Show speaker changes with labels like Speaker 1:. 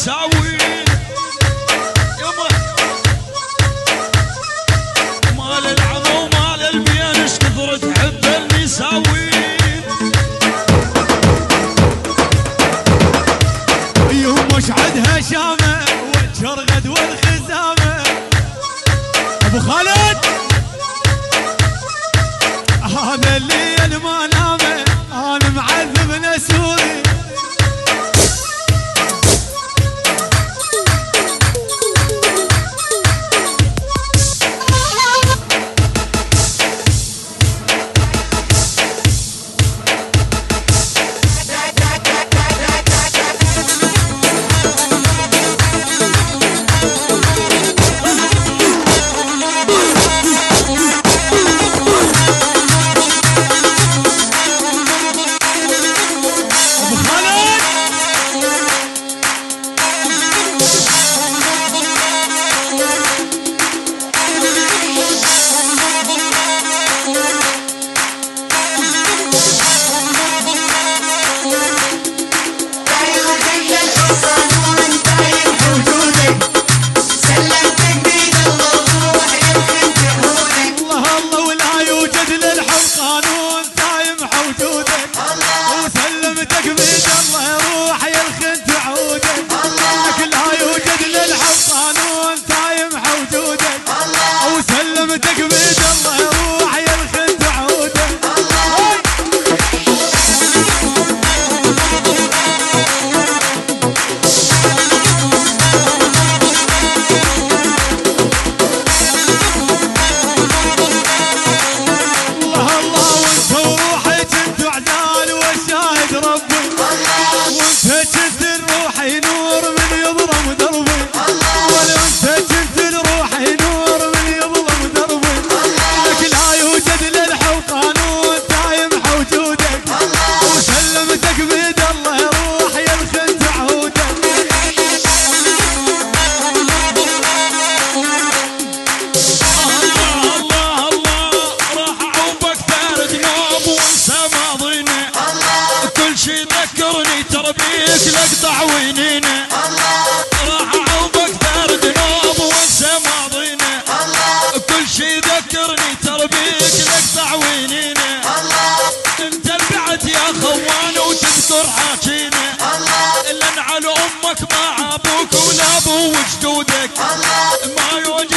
Speaker 1: النساوين يما مال العمى ومال البيان اش كثر تحب النساوين
Speaker 2: يوم مش عدها شامه والشرغد والخزامه ابو خالد هذا الليل ما نامه انا معذب نسوري
Speaker 1: تربيك لقطع وينينا راح اعوضك دار ذنوب وانسى ماضينا كل شي ذكرني تربيك لقطع وينينا انت البعد يا خوان وتذكر حاجينا لان على امك مع ابوك ولا ابو وجدودك ما يوجد